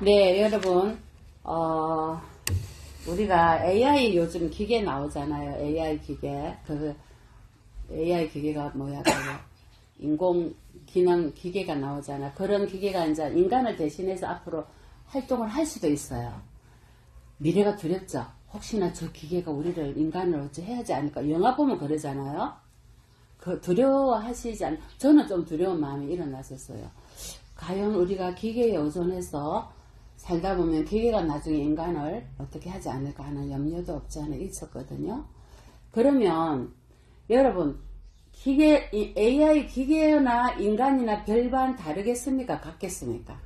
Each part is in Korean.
네, 여러분, 우리가 AI 요즘 기계 나오잖아요. AI 기계. AI 기계가 뭐야, 인공 기능 기계가 나오잖아. 그런 기계가 이제 인간을 대신해서 앞으로 활동을 할 수도 있어요. 미래가 두렵죠? 혹시나 저 기계가 우리를 인간을 어찌 하지 않을까? 영화 보면 그러잖아요. 그 두려워하시지 않, 저는 좀 두려운 마음이 일어났었어요. 과연 우리가 기계에 의존해서 살다 보면 기계가 나중에 인간을 어떻게 하지 않을까 하는 염려도 없지 않아 있었거든요. 그러면 여러분, AI 기계나 인간이나 별반 다르겠습니까? 같겠습니까?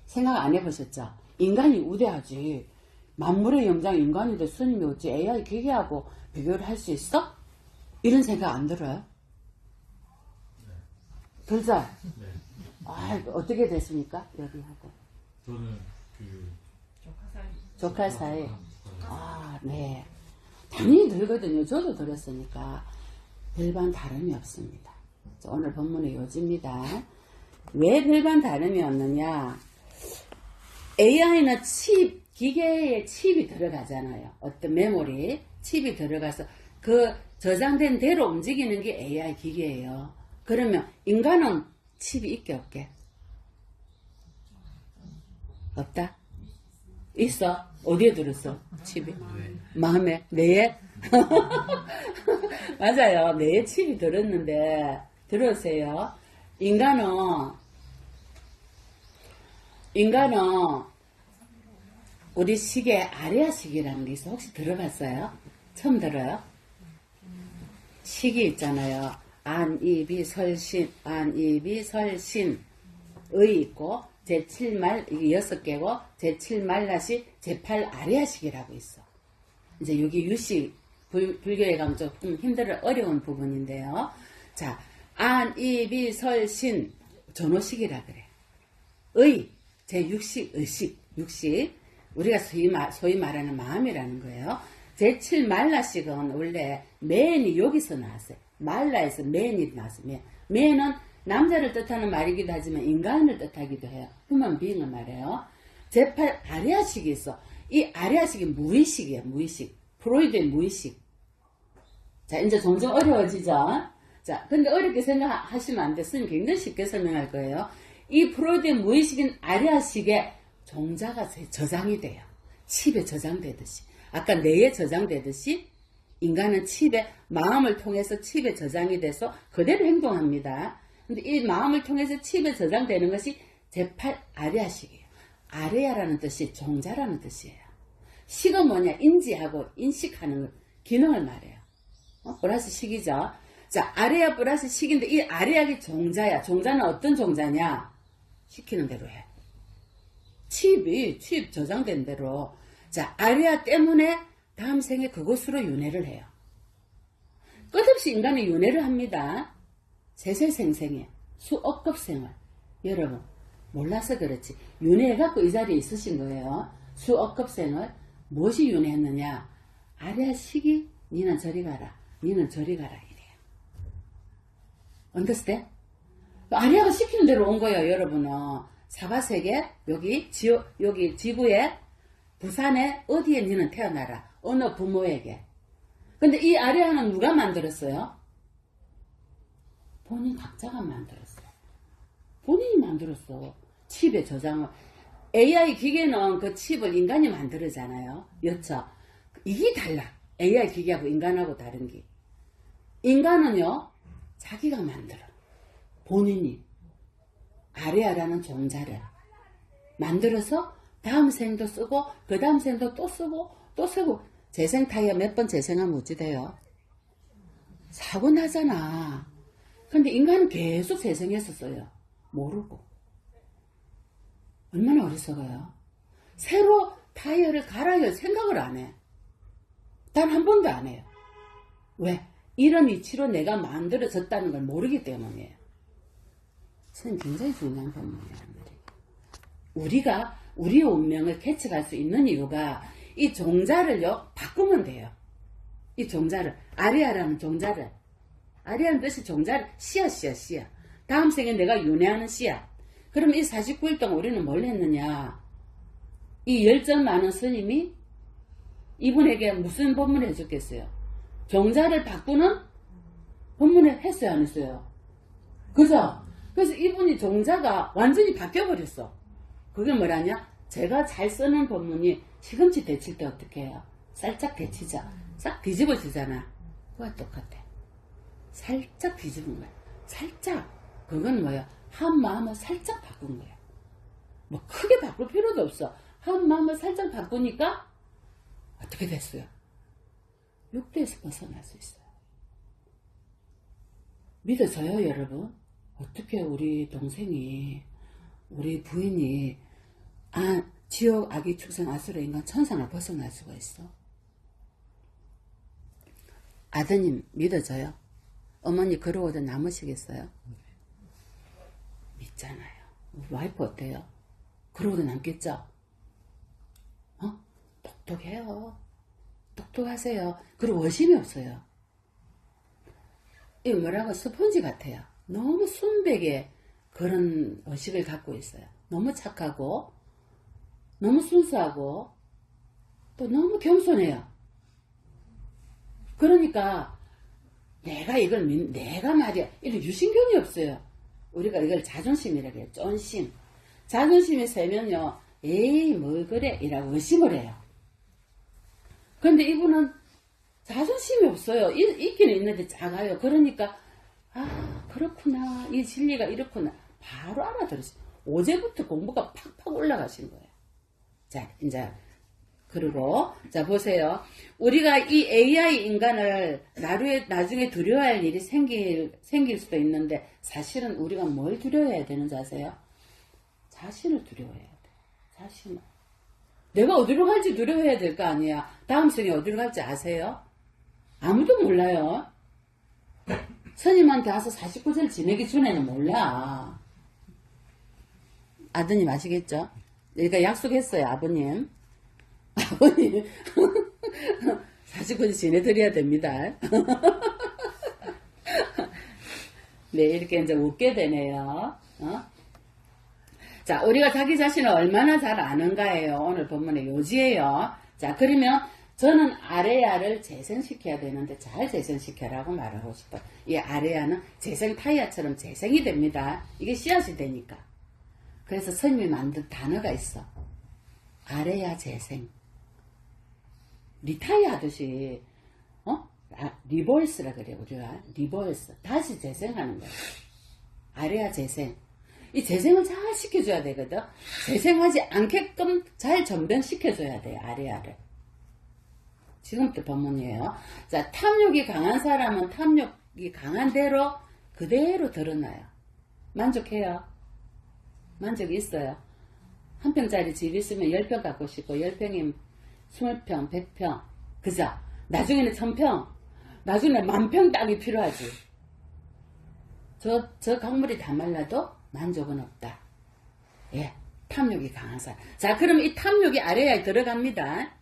생각 안 해보셨죠? 인간이 우대하지. 만물의 영장 인간인데 스님이 어찌 AI 기계하고 비교를 할 수 있어? 이런 생각 안 들어요? 들죠? 네. 아, 어떻게 됐습니까? 여기하고. 저는 조카 사이. 아, 네. 당연히 들거든요. 저도 들었으니까. 별반 다름이 없습니다. 오늘 본문의 요지입니다. 왜 별반 다름이 없느냐? AI는 기계에 칩이 들어가잖아요. 어떤 메모리, 칩이 들어가서 그 저장된 대로 움직이는 게 AI 기계예요. 그러면 인간은 칩이 있게 없게? 없다? 있어? 어디에 들었어? 칩이? 마음에? 뇌에? 맞아요. 뇌에 칩이 들었는데 들으세요. 인간은 우리 시계 아레아식이라는 게 있어. 혹시 들어봤어요? 처음 들어요? 식이 있잖아요. 안입이 설신, 안입이 설신, 의 있고, 제7말, 이게 6개고, 제7말라시, 제8 아레아식이라고 있어. 이제 여기 유식, 불교에 가면 조금 어려운 부분인데요. 자, 안입이 설신, 전호식이라 그래. 의, 제6식, 의식, 육식. 우리가 소위 말하는 마음이라는 거예요. 제7말라식은 원래 맨이 여기서 나왔어요. 말라에서 맨이 나왔어요. 맨은 남자를 뜻하는 말이기도 하지만 인간을 뜻하기도 해요. 휴먼 비잉을 말해요. 제8 아레아식이 있어. 이 아레아식이 무의식이에요. 무의식. 프로이드의 무의식. 자, 이제 점점 어려워지죠. 자, 근데 어렵게 생각하시면 안 돼. 스님 굉장히 쉽게 설명할 거예요. 이 프로이드의 무의식인 아레아식의 종자가 저장이 돼요. 칩에 저장되듯이. 아까 뇌에 저장되듯이 인간은 칩에, 마음을 통해서 칩에 저장이 돼서 그대로 행동합니다. 근데 이 마음을 통해서 칩에 저장되는 것이 제8 아레아식이에요. 아레아라는 뜻이 종자라는 뜻이에요. 식은 뭐냐? 인지하고 인식하는 기능을 말해요. 플러스 식이죠. 자, 아레아 플러스 식인데 이 아레아가 종자야. 종자는 어떤 종자냐? 시키는 대로 해. 칩 저장된 대로. 자, 아레아 때문에 다음 생에 그것으로 윤회를 해요. 끝없이 인간은 윤회를 합니다. 세세생생에 수억급 생활. 여러분 몰라서 그렇지. 윤회해갖고 이 자리에 있으신 거예요. 수억급 생활. 무엇이 윤회했느냐? 아레아 시기 니는 저리 가라. 니는 저리 가라 이래요. 언더스탠? 아레아가 시키는 대로 온 거예요. 여러분은 사바세계 여기 지구에 부산에 어디에 니는 태어나라. 어느 부모에게. 근데 이 아레아는 누가 만들었어요? 본인 각자가 만들었어요. 본인이 만들었어. 칩의 저장을. AI 기계는 그 칩을 인간이 만들잖아요. 여차. 이게 달라. AI 기계하고 인간하고 다른 게. 인간은요, 자기가 만들어. 본인이. 아레아라는 종자를 만들어서 다음 생도 쓰고 그 다음 생도 또 쓰고 또 쓰고. 재생 타이어 몇 번 재생하면 어찌 돼요? 사고 나잖아. 근데 인간은 계속 재생해서 써요. 모르고. 얼마나 어리석어요. 새로 타이어를 갈아야 생각을 안 해. 단 한 번도 안 해요. 왜? 이런 위치로 내가 만들어졌다는 걸 모르기 때문이에요. 선생님 굉장히 중요한 부분이에요. 우리가 우리의 운명을 캐치할 수 있는 이유가 이 종자를요 바꾸면 돼요. 이 종자를 아레아라는 종자를 아레아는 뜻이 종자를 씨앗 다음 생에 내가 윤회하는 씨앗 그럼 이 49일 동안 우리는 뭘 했느냐? 이 열정 많은 스님이 이분에게 무슨 법문을 해줬겠어요? 경자를 바꾸는 법문을 했어요, 안 했어요? 그죠? 그래서 이분이 종자가 완전히 바뀌어버렸어. 그게 뭐라냐? 제가 잘 쓰는 법문이 시금치 데칠 때 어떻게 해요? 살짝 데치자. 싹 뒤집어지잖아. 그거와 똑같아. 살짝 뒤집은 거야. 살짝. 그건 뭐야? 한 마음을 살짝 바꾼 거야. 뭐 크게 바꿀 필요도 없어. 한 마음을 살짝 바꾸니까 어떻게 됐어요? 6대에서 벗어날 수 있어요. 믿어져요, 여러분? 어떻게 우리 동생이, 우리 부인이 지옥, 악의, 축생, 아수라, 인간, 천상을 벗어날 수가 있어? 아드님 믿어져요? 어머니 그러고도 남으시겠어요? 믿잖아요. 와이프 어때요? 그러고도 남겠죠? 똑똑해요. 똑똑하세요. 그리고 의심이 없어요. 이 뭐라고 스펀지 같아요. 너무 순백의 그런 의식을 갖고 있어요. 너무 착하고 너무 순수하고 또 너무 겸손해요. 그러니까 내가 말이야. 이런 유신경이 없어요. 우리가 이걸 자존심이라고 해요. 쫀심. 자존심이 세면요. 에이 뭘 그래 이라고 의심을 해요. 그런데 이분은 자존심이 없어요. 있기는 있는데 작아요. 그러니까 그렇구나. 이 진리가 이렇구나. 바로 알아들으시. 어제부터 공부가 팍팍 올라가신 거예요. 자, 이제 그리고 자 보세요. 우리가 이 AI 인간을 나중에 두려워할 일이 생길 수도 있는데 사실은 우리가 뭘 두려워해야 되는지 아세요? 자신을 두려워해야 돼. 자신을. 내가 어디로 갈지 두려워해야 될 거 아니야. 다음 생에 어디로 갈지 아세요? 아무도 몰라요. 스님한테 와서 49절 지내기 전에는 몰라. 아드님 아시겠죠? 그러니까 약속했어요, 아버님. 아버님 49절 지내드려야 됩니다. 네, 이렇게 이제 웃게 되네요. 자, 우리가 자기 자신을 얼마나 잘 아는가예요. 오늘 본문의 요지예요. 자, 그러면 저는 아레야를 재생시켜야 되는데 잘 재생시켜라고 말하고 싶어요. 이 아레야는 재생 타이어처럼 재생이 됩니다. 이게 씨앗이 되니까. 그래서 스님이 만든 단어가 있어. 아레야 재생. 리타이어 하듯이 리볼스라 그래 우리가. 리볼스. 다시 재생하는 거야. 아레야 재생. 이 재생을 잘 시켜줘야 되거든. 재생하지 않게끔 잘 전변시켜줘야 돼요. 아레야를. 지금부터 본문이에요. 자, 탐욕이 강한 사람은 탐욕이 강한 대로 그대로 드러나요. 만족해요. 만족이 있어요. 한 평짜리 집 있으면 10평 갖고 싶고 10평이면 20평, 100평. 그죠? 나중에는 1000평. 나중에 10,000평 땅이 필요하지. 저 강물이 다 말라도 만족은 없다. 예, 탐욕이 강한 사람. 자, 그럼 이 탐욕이 아래에 들어갑니다.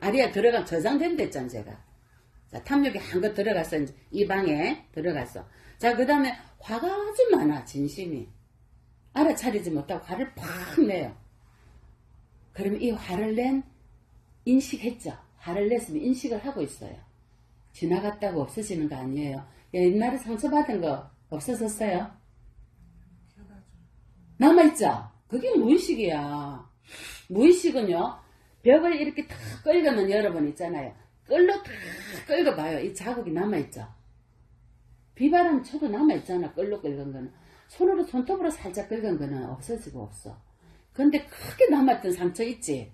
아래에 들어가면 저장된 됐잖아, 제가. 자, 탐욕이 한껏 들어갔어. 이제 이 방에 들어갔어. 자, 그 다음에 화가 아주 많아, 진심이. 알아차리지 못하고 화를 팍 내요. 그럼 이 화를 낸 인식했죠. 화를 냈으면 인식을 하고 있어요. 지나갔다고 없어지는 거 아니에요. 옛날에 상처받은 거 없어졌어요? 남아있죠? 그게 무의식이야. 무의식은요, 벽을 이렇게 탁 끌거는 여러분 있잖아요. 끌로 탁 끌어봐요. 이 자국이 남아있죠? 비바람 쳐도 남아있잖아. 끌로 끌건 거는. 손톱으로 살짝 긁은 거는 없어지고 없어. 근데 크게 남았던 상처 있지?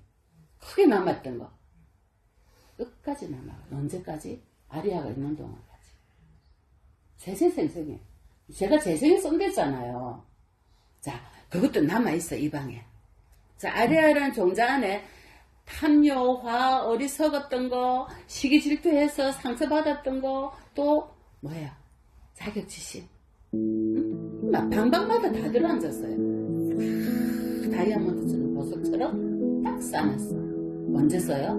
크게 남았던 거. 끝까지 남아. 언제까지? 아리아가 있는 동안까지. 세세생생해. 제가 재생에 쏜댔잖아요. 자, 그것도 남아있어, 이 방에. 자, 아리아라는 종자 안에 탐욕화, 어리석었던 거, 시기 질투해서 상처받았던 거, 또, 자격지심. 막 방방마다 다 들어앉았어요. 다이아몬드처럼 보석처럼 딱 싸놨어. 언제 써요?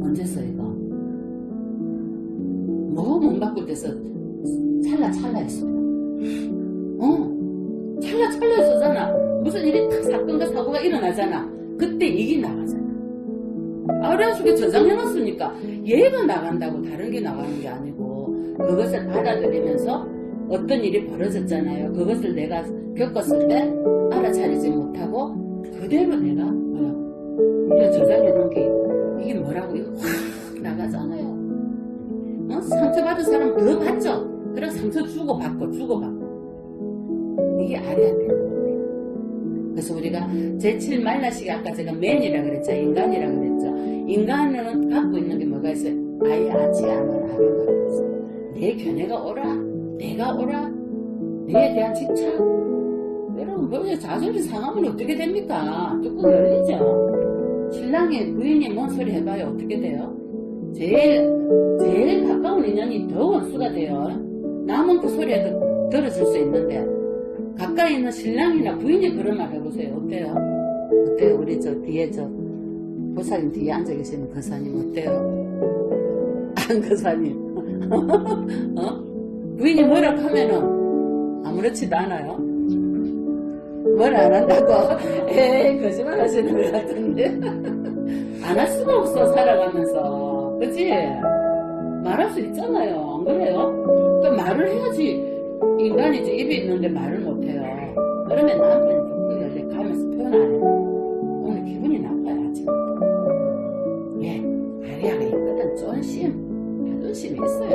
언제 써 이거? 뭐 못 바꿀 때서 찰나했어요. 기가 찰려 있었잖아. 무슨 일이 탁 사건과 사고가 일어나잖아. 그때 이게 나가잖아. 아래아 속에 저장해놨으니까 얘가 나간다고 다른 게 나가는 게 아니고 그것을 받아들이면서 어떤 일이 벌어졌잖아요. 그것을 내가 겪었을 때 알아차리지 못하고 그대로 내가 이래 저장해놓은 게 이게 뭐라고 이거 확 나가잖아요. 상처받은 사람 더 받죠. 그래 상처 주고받고 이게 아래한테. 그래서 우리가 제7 말라시기 아까 제가 맨이라 그랬죠. 인간이라 그랬죠. 인간은 갖고 있는 게 뭐가 있어요? 아예 아치 않은 아변가 있어요. 내 견해가 오라, 내가 오라, 내에 대한 집착. 여러분 뭐 자존심 상하면 어떻게 됩니까? 뚜껑 열리죠. 신랑이 부인이 뭔 소리 해봐요. 어떻게 돼요? 제일 가까운 인연이 더 원수가 돼요. 남은 그 소리에도 들어줄 수 있는데 가까이 있는 신랑이나 부인이 그런 말 해보세요. 어때요? 어때요? 우리 저 뒤에 저 보살님 뒤에 앉아 계시는 거사님 어때요? 안 거사님 부인이 뭐라고 하면은 아무렇지도 않아요. 뭘 안 한다고? 에이 거짓말 하시는 것 같은데 안 할 수가 없어 살아가면서. 그치? 말할 수 있잖아요. 안 그래요? 그 말을 해야지. 인간이 이제 입이 있는데 말을 못해요. 그러면 남편이 뚜껑 열려 가면서 표현 안 해요. 오늘 기분이 나빠요 아직. 예, 아리아가 있거든. 자존심이 있어요.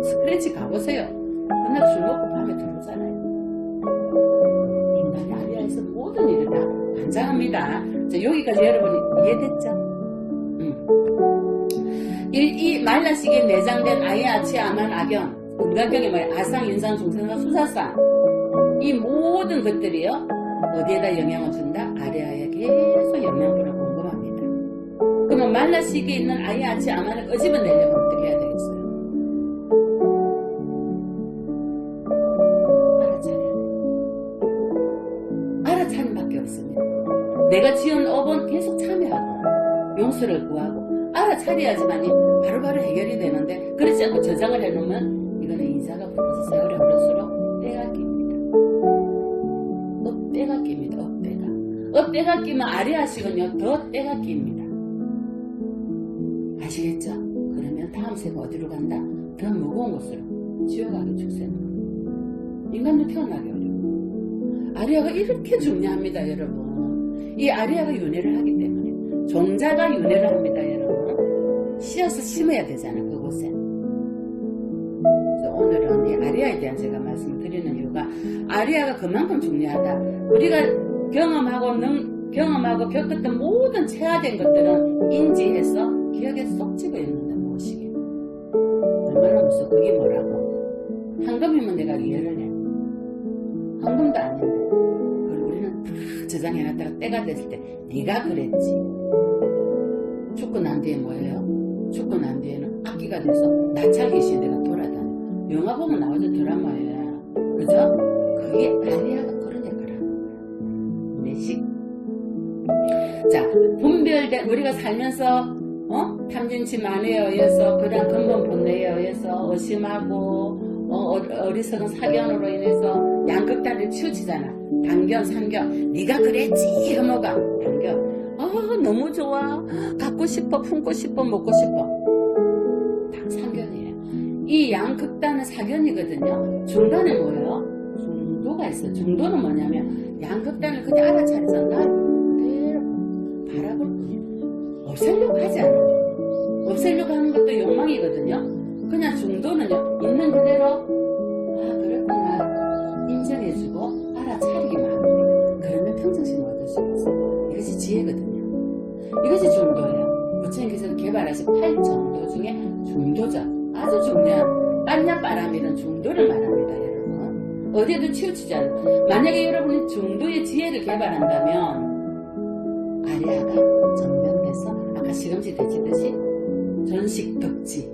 스크래치 가보세요. 그날 술 먹고 밤에 들어오잖아요. 인간이 아리아에서 모든 일을 다 관장합니다. 자, 여기까지 여러분이 이해됐죠? 이 말라시기에 내장된 아이아치 아만 악연 근간경이 뭐예요? 아상, 인상, 중생사, 수사상 이 모든 것들이요 어디에다 영향을 준다? 아래아에 계속 영향분을 공급합니다. 그러면 말라시기에 있는 아이아치 아만을 끄집어내려면 어떻게 해야 되겠어요? 알아차려야 돼요. 알아차림 밖에 없습니다. 내가 지은 업은 계속 참여하고 용서를 구하고 알아차려야지만이 바로바로 해결이 되는데 그렇지 않고 저장을 해놓으면 이거는 인사가 붙어서 세월이 흐를수록 때가 낍니다. 때가 낍니다. 때가 끼면 아리아식은요 더 때가 낍니다. 아시겠죠? 그러면 다음 생은 어디로 간다? 더 무거운 곳으로 지옥하게 출세는 인간도 태어나기 어려워. 아리아가 이렇게 중요합니다 여러분. 이 아리아가 윤회를 하기 때문에 종자가 윤회를 합니다 여러분. 씨앗을 심어야 되잖아 그곳에. 오늘은 이 아리아에 대한 제가 말씀을 드리는 이유가 아리아가 그만큼 중요하다. 우리가 경험하고 겪었던 모든 체화된 것들은 인지해서 기억에 쏙 집어 있는데 무엇이게 얼마나 무서워. 그게 뭐라고? 황금이면 내가 이해를 해. 황금도 아닌데 그걸 우리는 다 저장해놨다가 때가 됐을 때 네가 그랬지. 죽고 난 뒤에 뭐예요? 죽고 난 뒤에는 악기가 돼서 나찰기 시대가 돌아다녀. 영화 보면 나오죠. 드라마에. 그죠? 그게 아리아가 그런 역할을 하는 거야. 내식. 자, 분별된 우리가 살면서 탐진치 만회에 의해서 그런 근본 본능에 의해서 의심하고 어리석은 사견으로 인해서 양극단을 치우치잖아. 단견, 상견. 네가 그랬지. 혐오가 단견. 너무 좋아. 갖고 싶어, 품고 싶어, 먹고 싶어. 다 사견이에요. 이 양극단은 사견이거든요. 중간에 뭐예요? 중도가 있어요. 중도는 뭐냐면 양극단을 그냥 알아차려서 날 그대로 바라볼 뿐이에요. 없애려고 하지 않아요. 없애려고 하는 것도 욕망이거든요. 그냥 중도는요. 있는 그대로 그랬구나 인정해주고 알아차리기만 하면 돼요. 그러면 평정심을 얻을 수 있어요. 이것이 지혜거든요. 이것이 중도예요. 부처님께서 개발하신 8정도 중에 중도죠. 아주 중요한 빤야바람이라는 중도를 말합니다. 여러분 어디에도 치우치지 않아요. 만약에 여러분이 중도의 지혜를 개발한다면 아리아가 전면돼서 아까 시금치 데치듯이 전식덕지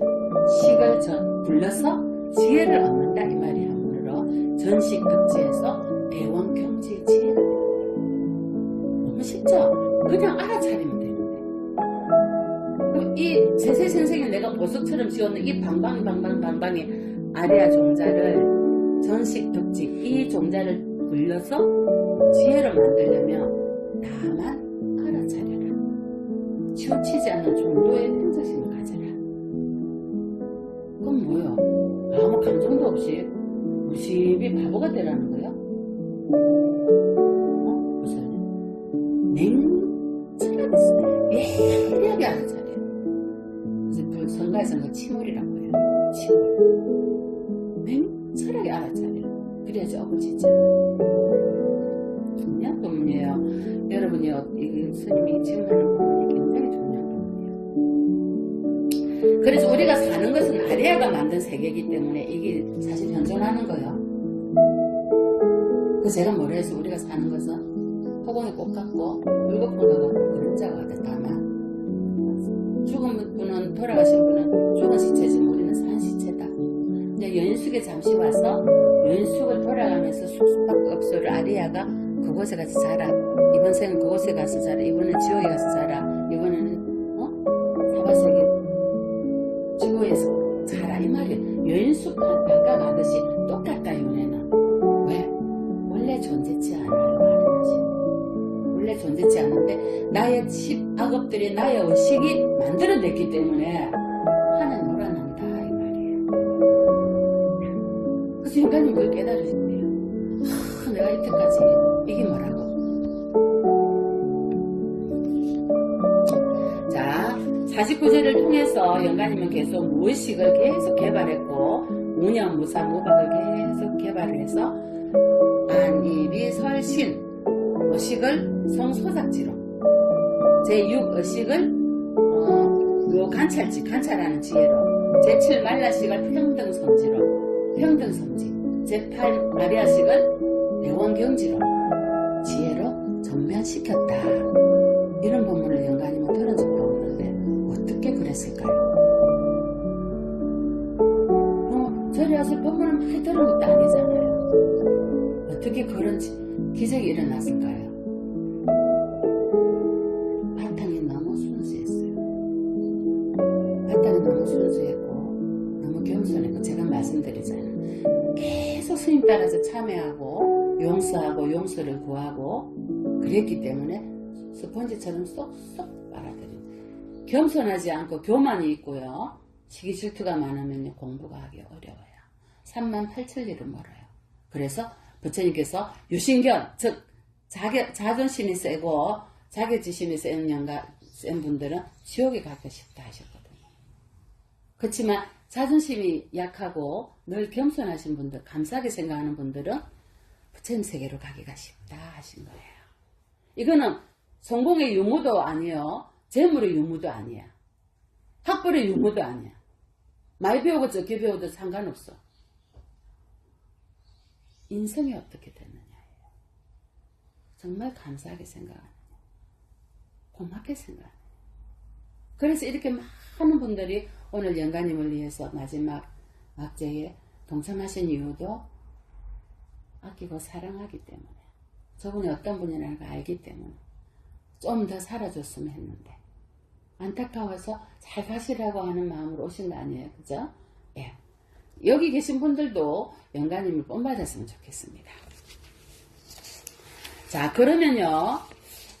식을 불러서 지혜를 얻는다 이 말이 한문으로 전식덕지에서 대원경지의 지혜가 됩니다. 너무 쉽죠? 그냥 알아차리면 되는데 이 세세생생에 내가 보석처럼 지었는 이 방방이 아리아 종자를 전식덕지 이 종자를 불러서 지혜로 만들려면 다만 알아차려라. 치우치지 않는 정도의 평정심을 가져라. 그럼 뭐요? 아무 감정도 없이 무심히 바보가 되라는 거요? 무슨 냉철하게 예리하게 알아차려요. 그래서 그 성가에서는 그 치물이라고 해요. 치물. 냉철하게 알아차려요. 그래야지 억울지지 않아요. 중요한 부분이에요. 여러분이요, 이 스님이 지금 하는 부분이 굉장히 중요한 부분이에요. 그래서 우리가 사는 것은 아리아가 만든 세계이기 때문에 이게 사실 현존하는 거예요. 그 제가 뭐라 해서 우리가 사는 것은 허공에 꽃 같고 물거품 같고 그림자가 같아. 다만 죽은 분은, 돌아가신 분은 죽은 시체지만 우리는 산 시체다. 이제 연숙에 잠시 와서 연숙을 돌아가면서 숙박업소를 아리아가 그곳에 가서 자라. 이번 생은 그곳에 가서 자라. 이번엔 지옥에 가서 자라. 이번에는 사바세계 지구에서 자라. 이 말이에요. 연숙 바꿔가듯이 똑같다. 이번에는 왜? 원래 존재치 않아요. 원래 존재치 않는데 나의 악업들이 나의 의식이 만들어냈기 때문에 하나는 몰아난다. 이 말이에요. 그래서 인간이 그걸 깨달으신대요. 내가 이때까지 이게 뭐라고? 자, 49제를 통해서 영가님은 계속 무의식을 계속 개발했고 무념, 무사, 무박을 계속 개발을 해서 안입이 설신 의식을 성소작지로 제6 의식을 요 간찰지, 간찰하는 지혜로 제7 말라식을 평등섬지 제8 아리아식을 대원경지로 지혜로 전면시켰다. 이런 본문을 영가님은 들은 적도 없는데 어떻게 그랬을까요? 저리 와서 본문을 많이 들은 것도 아니잖아요. 어떻게 그런 기적이 일어났을까요? 바탕이 너무 순수했어요. 바탕이 너무 순수했고 너무 겸손했고 제가 말씀드리잖아요. 계속 스님 따라서 참여하고 용서하고 용서를 구하고 그랬기 때문에 스펀지처럼 쏙쏙 빨아들인. 겸손하지 않고 교만이 있고요. 시기 질투가 많으면 공부가 하기 어려워요. 38,000리를 멀어요. 그래서 부처님께서 유신견, 즉 자존심이 세고 자격지심이 센 분들은 지옥에 가기 쉽다 하셨거든요. 그렇지만 자존심이 약하고 늘 겸손하신 분들, 감사하게 생각하는 분들은 부처님 세계로 가기가 쉽다 하신 거예요. 이거는 성공의 유무도 아니에요. 재물의 유무도 아니야. 학벌의 유무도 아니야. 많이 배우고 적게 배워도 상관없어. 인생이 어떻게 됐느냐예요. 정말 감사하게 생각하느냐. 고맙게 생각하느냐. 그래서 이렇게 많은 분들이 오늘 영가님을 위해서 마지막 악제에 동참하신 이유도 아끼고 사랑하기 때문에 저분이 어떤 분이라는 걸 알기 때문에 좀 더 살아줬으면 했는데 안타까워서 잘 가시라고 하는 마음으로 오신 거 아니에요. 그죠? 예. 여기 계신 분들도 영가님을 본받았으면 좋겠습니다. 자, 그러면요.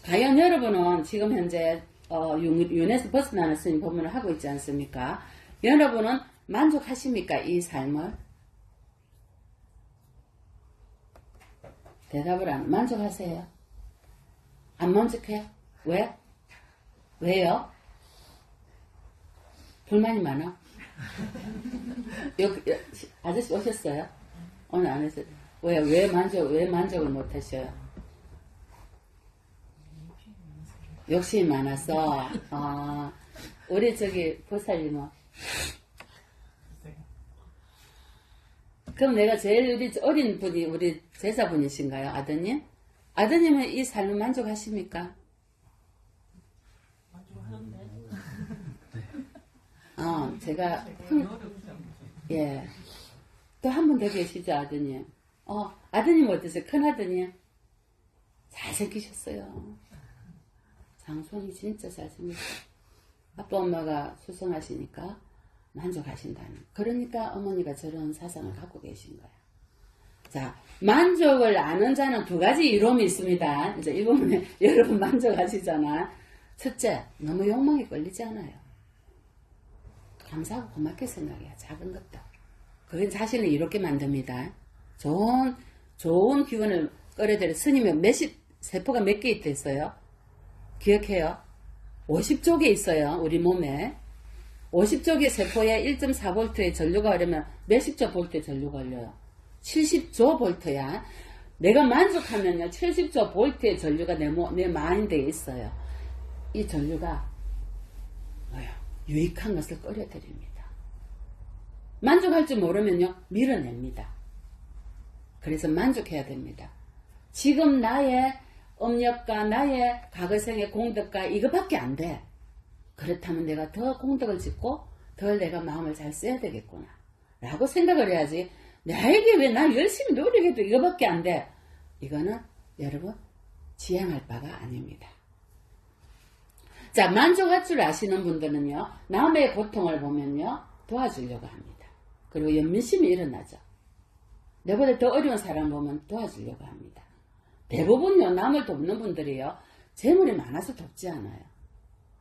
과연 여러분은 지금 현재 윤에서 벗어나는 스님 법문을 하고 있지 않습니까? 여러분은 만족하십니까? 이 삶을? 대답을 안 만족하세요? 안 만족해요? 왜? 왜요? 불만이 많아? 아저씨 오셨어요? 오늘 안 했어요? 왜 만족을 못 하셔요? 욕심이 많아서, 우리 저기, 보살님은? 그럼 내가 제일 우리 어린 분이 우리 제자분이신가요? 아드님? 아드님은 이 삶을 만족하십니까? 만족하는데. 제가, 예. 또 한 분 더 계시죠, 아드님? 아드님 어떠세요? 큰아드님? 잘생기셨어요. 장손이 진짜 잘생겼어요. 아빠 엄마가 수성하시니까 만족하신다는. 그러니까 어머니가 저런 사상을 갖고 계신 거예요. 자, 만족을 아는 자는 두 가지 이로움이 있습니다. 이제 이 부분에 여러분 만족하시잖아. 첫째, 너무 욕망에 끌리지 않아요. 감사하고 고맙게 생각해요. 작은 것도. 그건 자신을 이롭게 만듭니다. 좋은 기운을 끌어들여. 스님이 세포가 몇 개 있댔어요? 기억해요? 50조 개 있어요. 우리 몸에. 50조 개 세포에 1.4V의 전류가 흐르면 몇십조 볼트의 전류가 흘려요. 70조 볼트야. 내가 만족하면요. 70조 볼트의 전류가 내 마인드에 있어요. 이 전류가 유익한 것을 끌어들입니다. 만족할 줄 모르면요. 밀어냅니다. 그래서 만족해야 됩니다. 지금 나의 업력과 나의 과거생의 공덕과 이거밖에 안 돼. 그렇다면 내가 더 공덕을 짓고 더 내가 마음을 잘 써야 되겠구나 라고 생각을 해야지. 나에게 왜 난 열심히 노력해도 이거밖에 안 돼. 이거는 여러분 지향할 바가 아닙니다. 자, 만족할 줄 아시는 분들은요. 남의 고통을 보면요. 도와주려고 합니다. 그리고 연민심이 일어나죠. 내보다 더 어려운 사람 보면 도와주려고 합니다. 대부분요. 남을 돕는 분들이요. 재물이 많아서 돕지 않아요.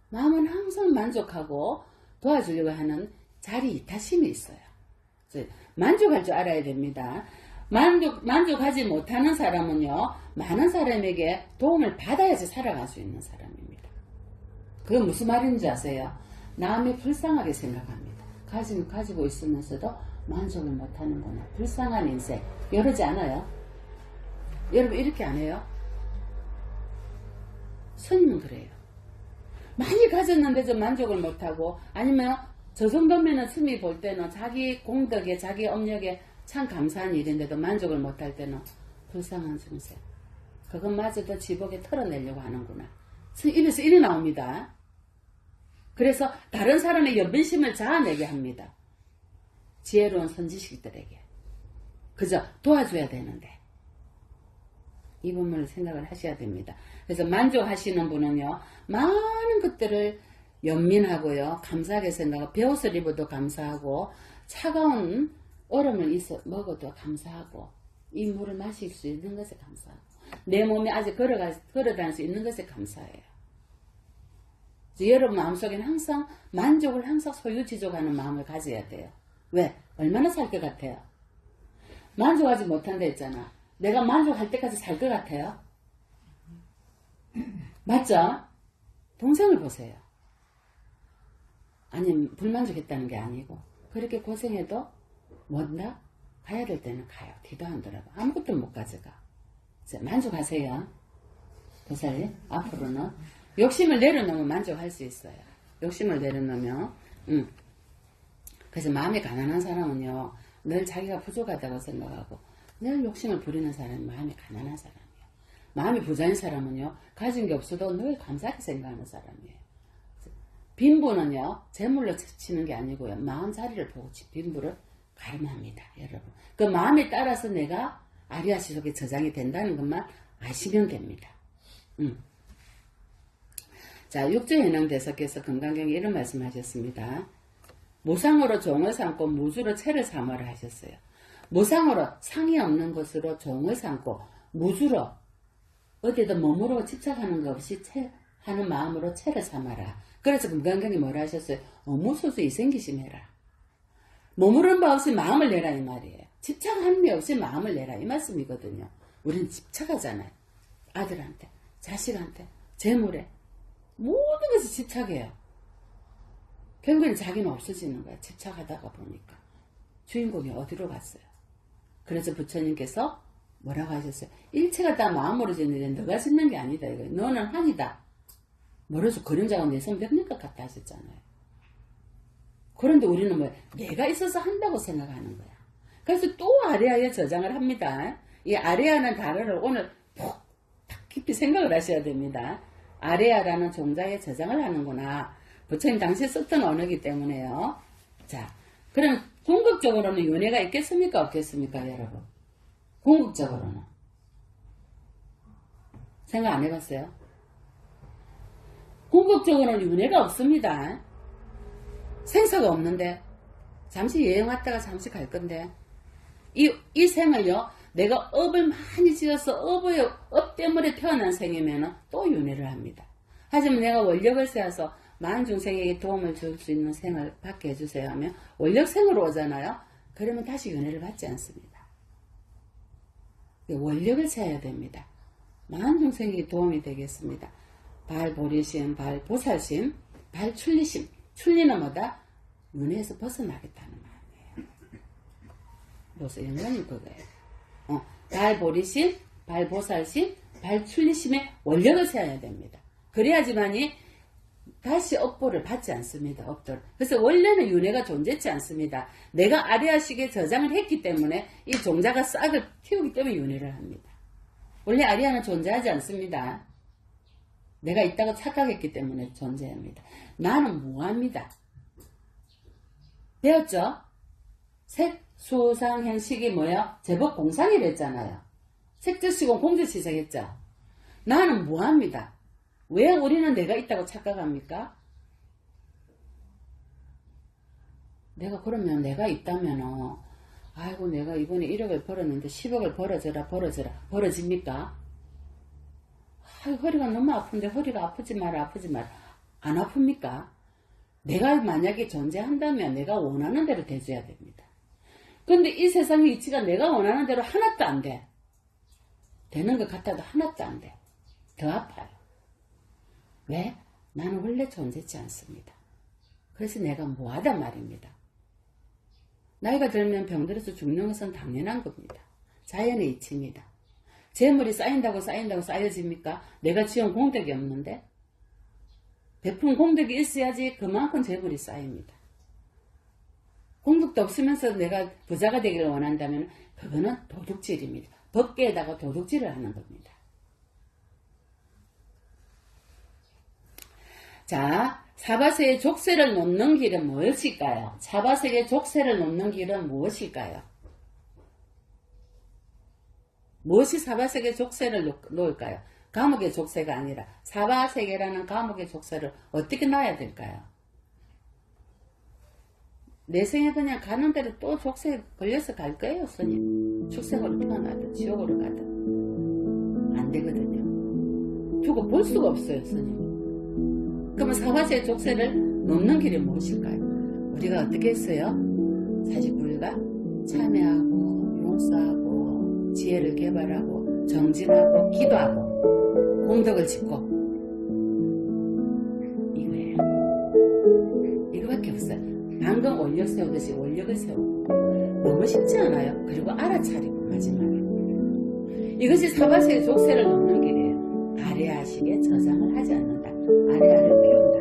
마음은 항상 만족하고 도와주려고 하는 자리 이타심이 있어요. 만족할 줄 알아야 됩니다. 만족하지 못하는 사람은요. 많은 사람에게 도움을 받아야지 살아갈 수 있는 사람입니다. 그게 무슨 말인지 아세요? 남이 불쌍하게 생각합니다. 가지고 있으면서도 만족을 못하는구나. 불쌍한 인생. 이러지 않아요? 여러분 이렇게 안 해요? 스님은 그래요. 많이 가졌는데 좀 만족을 못하고 아니면 저 정도면은 스님이 볼 때는 자기 공덕에 자기 업력에 참 감사한 일인데도 만족을 못할 때는 불쌍한 중생. 그것마저도 지복에 털어내려고 하는구나. 입에서 이리 나옵니다. 그래서 다른 사람의 연민심을 자아내게 합니다. 지혜로운 선지식들에게. 그저 도와줘야 되는데. 이 부분을 생각을 하셔야 됩니다. 그래서 만족하시는 분은요. 많은 것들을 연민하고요. 감사하게 생각하고 배옷을 입어도 감사하고 차가운 얼음을 먹어도 감사하고 이 물을 마실 수 있는 것에 감사하고 내 몸에 아직 걸어다닐 수 있는 것에 감사해요. 여러분 마음속에는 항상 만족을 항상 소유지족하는 마음을 가져야 돼요. 왜? 얼마나 살 것 같아요? 만족하지 못한다 했잖아. 내가 만족할 때까지 살 것 같아요? 맞죠? 동생을 보세요. 아니 불만족했다는 게 아니고 그렇게 고생해도 못나? 가야 될 때는 가요. 뒤도 안 돌아가. 아무것도 못 가져가. 만족하세요. 도사님 앞으로는 욕심을 내려놓으면 만족할 수 있어요. 욕심을 내려놓으면 그래서 마음이 가난한 사람은요. 늘 자기가 부족하다고 생각하고 늘 욕심을 부리는 사람이 마음이 가난한 사람이에요. 마음이 부자인 사람은요. 가진 게 없어도 늘 감사하게 생각하는 사람이에요. 빈부는요. 재물로 치는 게 아니고요. 마음 자리를 보고 빈부를 가름합니다. 여러분. 그 마음에 따라서 내가 아리아시 속에 저장이 된다는 것만 아시면 됩니다. 자, 육조현황대사께서 금강경에 이런 말씀하셨습니다. 무상으로 종을 삼고 무주로 채를 삼으라 하셨어요. 무상으로 상이 없는 것으로 종을 삼고 무주로 어디에도 머무르고 집착하는 것 없이 하는 마음으로 채를 삼아라. 그래서 금강경이 뭐라 하셨어요? 어무소수 이생기심해라. 머무르는 바 없이 마음을 내라 이 말이에요. 집착하는 게 없이 마음을 내라 이 말씀이거든요. 우리는 집착하잖아요. 아들한테, 자식한테, 재물에 모든 것에 집착해요. 결국에는 자기는 없어지는 거야. 집착하다가 보니까. 주인공이 어디로 갔어요? 그래서 부처님께서 뭐라고 하셨어요? 일체가 다 마음으로 짓는데 너가 짓는 게 아니다. 이거. 너는 한이다. 멀어서 그림자가 내 손 벽는 것 같다 하셨잖아요. 그런데 우리는 뭐 내가 있어서 한다고 생각하는 거야. 그래서 또 아레아에 저장을 합니다. 이 아레아는 단어를 오늘 푹 깊이 생각을 하셔야 됩니다. 아레아라는 종자에 저장을 하는구나. 부처님 당시에 썼던 언어이기 때문에요. 자, 그럼 궁극적으로는 윤회가 있겠습니까? 없겠습니까? 여러분. 궁극적으로는. 생각 안 해봤어요? 궁극적으로는 윤회가 없습니다. 생사가 없는데 잠시 여행 왔다가 잠시 갈 건데 이 생을요 내가 업을 많이 지어서 업 때문에 태어난 생이면 또 윤회를 합니다. 하지만 내가 원력을 세워서 많은 중생에게 도움을 줄 수 있는 생을 받게 해주세요 하면 원력생으로 오잖아요. 그러면 다시 윤회를 받지 않습니다. 원력을 세워야 됩니다. 많은 중생에게 도움이 되겠습니다. 발보리심, 발보살심, 발출리심. 출리는 뭐다? 윤회에서 벗어나겠다는 말이에요. 무슨 연관이 그거예요. 발보리심, 발보살심, 발출리심에 원력을 세워야 됩니다. 그래야지만이 다시 업보를 받지 않습니다. 업도를. 그래서 원래는 윤회가 존재치 않습니다. 내가 아리아식에 저장을 했기 때문에 이 종자가 싹을 틔우기 때문에 윤회를 합니다. 원래 아리아는 존재하지 않습니다. 내가 있다고 착각했기 때문에 존재합니다. 나는 무합니다. 배웠죠? 색, 수, 상, 행식이 뭐야? 제법 공상이랬잖아요. 색조시공 공조시작했죠? 나는 무합니다. 왜 우리는 내가 있다고 착각합니까? 내가 그러면 내가 있다면 아이고 내가 이번에 1억을 벌었는데 10억을 벌어져라 벌어집니까? 아이고 허리가 너무 아픈데 허리가 아프지 마라 안 아픕니까? 내가 만약에 존재한다면 내가 원하는 대로 돼줘야 됩니다. 근데 이 세상의 이치가 내가 원하는 대로 하나도 안 돼. 되는 것 같아도 하나도 안 돼. 더 아파요. 왜? 나는 원래 존재치 않습니다. 그래서 내가 뭐하단 말입니다. 나이가 들면 병들어서 죽는 것은 당연한 겁니다. 자연의 이치입니다. 재물이 쌓인다고 쌓여집니까? 내가 지은 공덕이 없는데? 베푼 공덕이 있어야지 그만큼 재물이 쌓입니다. 공덕도 없으면서 내가 부자가 되기를 원한다면 그거는 도둑질입니다. 법계에다가 도둑질을 하는 겁니다. 자, 사바세의 족쇄를 놓는 길은 무엇일까요? 사바세의 족쇄를 놓는 길은 무엇일까요? 무엇이 사바세의 족쇄를 놓을까요? 감옥의 족쇄가 아니라 사바세계라는 감옥의 족쇄를 어떻게 놔야 될까요? 내 생에 그냥 가는 대로 또 족쇄에 걸려서 갈 거예요, 스님. 축생으로 태어나든 지옥으로 가든 안 되거든요. 두고 볼 수가 없어요, 스님. 그러면 사바세의 족쇄를 놓는 길이 무엇일까요? 우리가 어떻게 했어요? 49일간 참여하고 용서하고 지혜를 개발하고 정진하고 기도하고 공덕을 짓고 이거예요. 이거밖에 없어요. 방금 원력 세우듯이 원력을 세우고 너무 쉽지 않아요? 그리고 알아차리고 마지막에 이것이 사바세의 족쇄를 놓는 길이에요. 아레아식에 저장을 하지 않는다. 아레아를 피운다.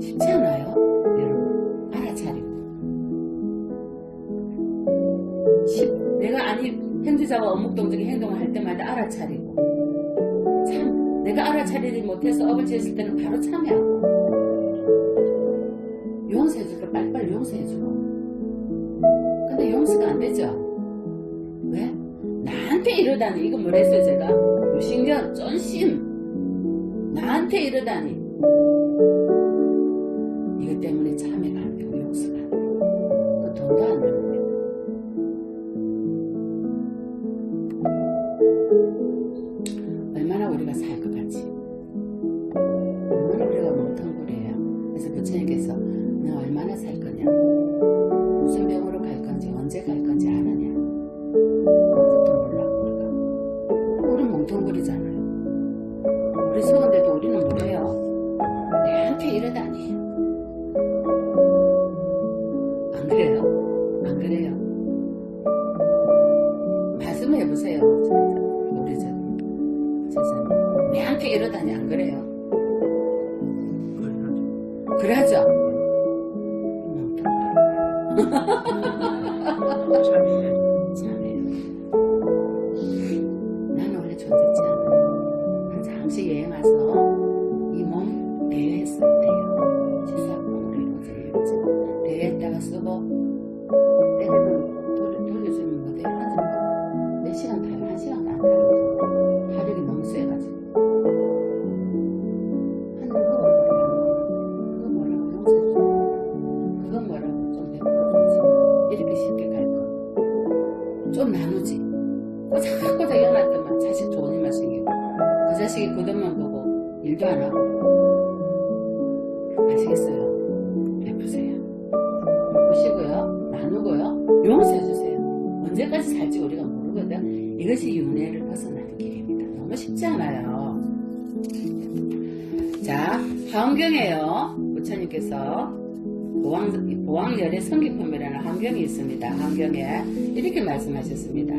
쉽지 않아요? 여러분 알아차리고 내가 행주자가 어묵동적인 행동을 할 때마다 알아차리고 참 내가 알아차리지 못해서 업을 지었을 때는 바로 참여하고 용서해줄 거 빨리빨리 용서해주고 근데 용서가 안 되죠? 왜? 나한테 이러다니 이거 뭐랬어요 제가? 무신경 쫀심 나한테 이러다니 이것 때문에 참여가 안 되고 용서가 안 되고 그 돈도 안 되고 얼마나 우리가 살 것 같지? 얼마나 우리가 멍텅구리예요. 그래서 부처님께서 너 얼마나 살 거냐? 무슨 병으로 갈 건지 언제 갈 건지 아느냐? 그것도 몰라 우리가. 우린 멍텅구리잖아요. 우리 속은데도 우리는 뭐래요? 내한테 이러다니. 안 그래요? 안 그래요? 말씀해보세요. 우리 세상에 내한테 이러다니 안 그래요? 그러죠? 참이에요. 나는 원래 존재지 않아요. 잠시 여행 와서 이 몸 대회했을 때요. 치사공으로 이루어져 대회했다가 쓰고 때려는 돌려주면 못해요. 하지만 몇 시간 타요? 1시간도 안 타요. 화력이 너무 세가지고 하늘 그거 뭐라고 용서해줘. 그건 뭐라고 좀 내버려주지. 자식이 굳은만 보고 일도 안 하고. 아시겠어요? 베푸세요. 베푸시고요. 나누고요. 용서해주세요. 언제까지 살지 우리가 모르거든. 이것이 윤회를 벗어나는 길입니다. 너무 쉽지 않아요. 자, 화엄경에요. 부처님께서 보왕열의 성기품이라는 환경이 있습니다. 환경에 이렇게 말씀하셨습니다.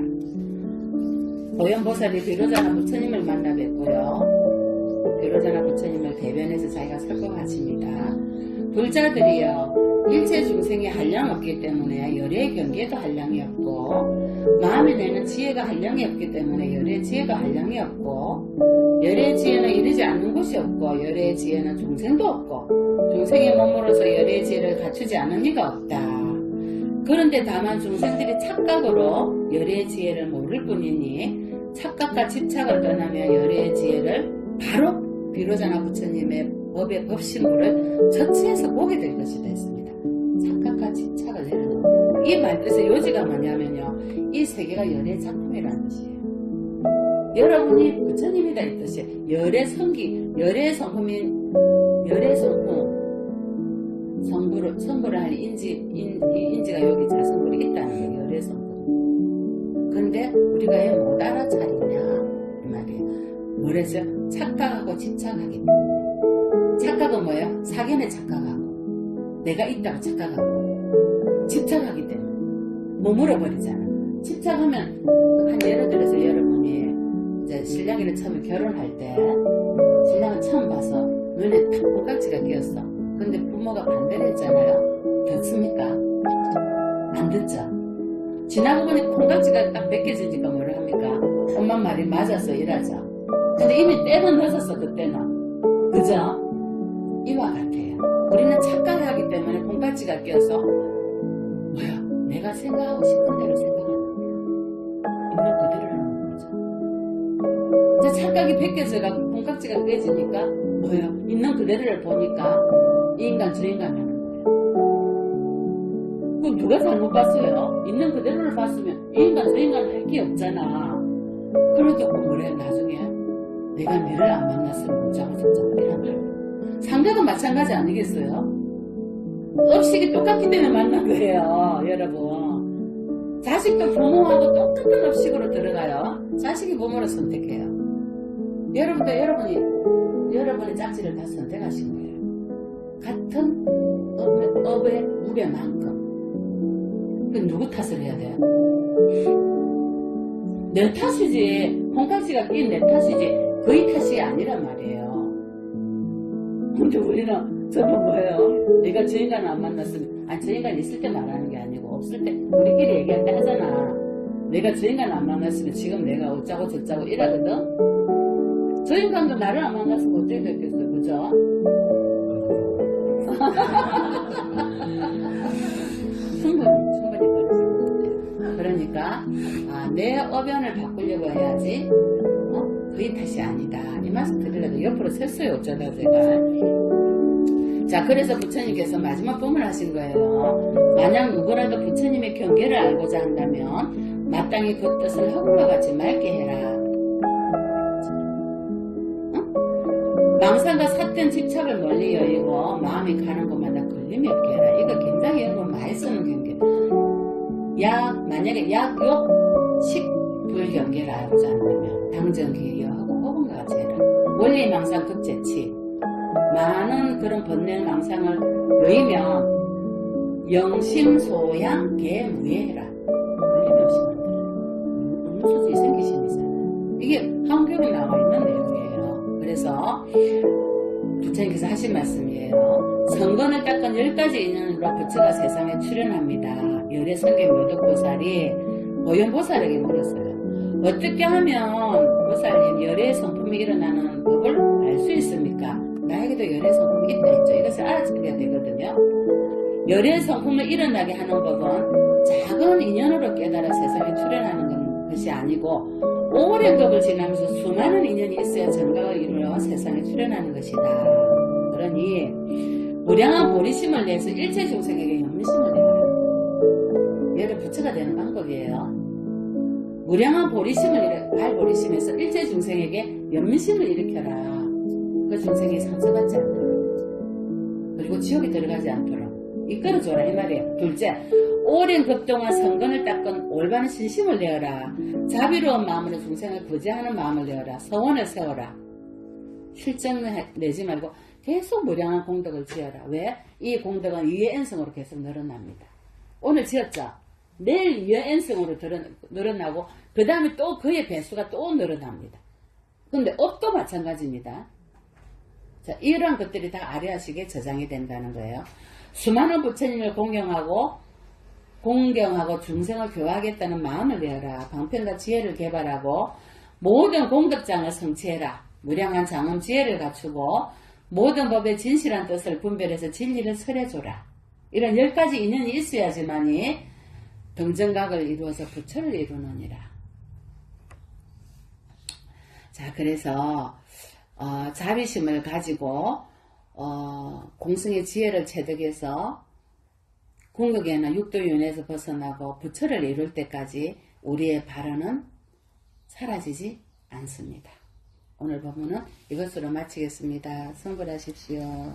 보현보살이 비로자나 부처님을 만나 뵙고요. 비로자나 부처님을 대변해서 자기가 설법하십니다. 불자들이요. 일체 중생이 한량 없기 때문에 열의 경계도 한량이 없고 마음에 내는 지혜가 한량이 없기 때문에 열의 지혜가 한량이 없고 열의 지혜는 이르지 않는 곳이 없고 열의 지혜는 중생도 없고 중생의 몸으로서 열의 지혜를 갖추지 않은 이가 없다. 그런데 다만 중생들이 착각으로 열의 지혜를 모를 뿐이니 착각과 집착을 떠나며 열의 지혜를 바로 비로자나 부처님의 법의 법신물을 저치해서 보게 될 것이다 했습니다. 착각과 집착을 내려놓고 이 말뜻의 요지가 뭐냐면요. 이 세계가 열의 작품이라는 뜻이에요. 여러분이 부처님이다 이 뜻이에요. 열의 성기, 열의 성품인 열의 성부를 할 인지가 여기 자성불이 있다는 거예요. 열의 성품. 근데 우리가 왜 못 알아차리냐 이 말이에요. 뭐래서 착각하고 집착하기 때문에. 착각은 뭐예요? 사견에 착각하고 내가 있다고 착각하고 집착하기 때문에 머물어버리잖아. 집착하면 한 예를 들어서 여러분이 이제 신랑이를 처음에 결혼할 때 신랑을 처음 봐서 눈에 탁 콩깍지가 끼었어. 근데 부모가 반대를 했잖아요. 듣습니까? 안 듣죠? 지나고 보니 콩깍지가 딱 벗겨지니까 뭐를 합니까? 엄마 말이 맞아서 일하죠. 근데 이미 때는 늦었어 그때는. 그죠? 이와 같아요. 우리는 착각을 하기 때문에 콩깍지가 끼어서 뭐야? 내가 생각하고 싶은 대로 생각하는 거야. 있는 그대로 하는 거죠. 이제 착각이 벗겨져가지고 콩깍지가 깨지니까 뭐야? 있는 그대로를 보니까 이 인간 저 인간 하는 거예요. 그럼 누가 잘못 봤어요? 있는 그대로를 봤으면 이 인간 저 인간 할 게 없잖아. 그래도 뭐래 나중에 내가 너를 안 만났으면 못자고 저자고 이란 말이에요. 상대도 마찬가지 아니겠어요? 업식이 똑같기 때문에 만난 거예요, 여러분. 자식도 부모하고 똑같은 업식으로 들어가요. 자식이 부모를 선택해요. 여러분도 여러분의 짝지를 다 선택하신 거예요. 같은 업의 무게만큼. 그 누구 탓을 해야 돼요? 내 탓이지. 콩깍지가 낀 내 탓이지. 그의 탓이 아니란 말이에요. 근데 우리는 저는 뭐예요? 내가 저 인간을 안 만났으면 저 인간 있을 때 말하는 게 아니고 없을 때 우리끼리 얘기할 때 하잖아. 내가 저 인간을 안 만났으면 지금 내가 어쩌고 저쩌고 이러거든. 저 인간도 나를 안 만났으면 어떻게 됐겠어요? 그죠? 충분히 그럴 수 있는데. 그러니까 내 어변을 바꾸려고 해야지 그의 탓이 아니다. 이 말씀 드리려고 옆으로 샜어요. 어쩌다 제가. 자, 그래서 부처님께서 마지막 법문을 하신 거예요. 만약 누구라도 부처님의 경계를 알고자 한다면 마땅히 그 뜻을 흙과 같이 맑게 해라. 망상과 삿된 집착을 멀리 여의고 마음이 가는 곳마다 걸림이 없게 해라. 이거 굉장히 여러분 많이 쓰는 경계. 만약에 약욕 식불경계를 알고자 한다면 당정기여하고 호분과 같이 해라. 원리 망상 극제치. 많은 그런 번뇌 망상을 여의면 영심소양 개무예해라. 걸림 없이 만들어라. 어느 소지 생기심이잖아요. 이게 한국에 나와 있는 내용이에요. 그래서 부처님께서 하신 말씀이에요. 성건을 닦은 10가지 인연으로 부처가 세상에 출현합니다. 열의 성경 요덕보살이 보현보살에게 물었어요. 어떻게 하면 보살님 열의 성품이 일어나는 법을 알 수 있습니까? 나에게도 열의 성품이 있다 했죠. 이것을 알아차려야 되거든요. 열의 성품을 일어나게 하는 법은 작은 인연으로 깨달아 세상에 출현하는 것이 아니고 오랜 법을 지나면서 수많은 인연이 있어야 정각을 이루어 세상에 출현하는 것이다. 그러니 무량한 보리심을 내서 일체 중생에게 영리심을 내라. 얘를 부처가 되는 방법이에요. 무량한 발보리심에서 일체 중생에게 연민심을 일으켜라. 그 중생이 상처받지 않도록, 그리고 지옥에 들어가지 않도록 이끌어줘라 이 말이에요. 둘째, 오랜 급동안 성근을 닦은 올바른 신심을 내어라. 자비로운 마음으로 중생을 구제하는 마음을 내어라. 서원을 세워라. 실정 내지 말고 계속 무량한 공덕을 지어라. 왜? 이 공덕은 위의 N성으로 계속 늘어납니다. 오늘 지었죠? 내일 위의 N성으로 늘어나고 그 다음에 또 그의 배수가 또 늘어납니다. 근데 업도 마찬가지입니다. 자, 이러한 것들이 다 아리아식에 저장이 된다는 거예요. 수많은 부처님을 공경하고 중생을 교화하겠다는 마음을 내어라. 방편과 지혜를 개발하고 모든 공덕장을 성취해라. 무량한 장엄 지혜를 갖추고 모든 법의 진실한 뜻을 분별해서 진리를 설해줘라. 이런 10가지 인연이 있어야지만이 등정각을 이루어서 부처를 이루느니라. 자, 그래서 자비심을 가지고 공성의 지혜를 체득해서 궁극에는 육도윤회에서 벗어나고 부처를 이룰 때까지 우리의 발언은 사라지지 않습니다. 오늘 법문은 이것으로 마치겠습니다. 성불하십시오.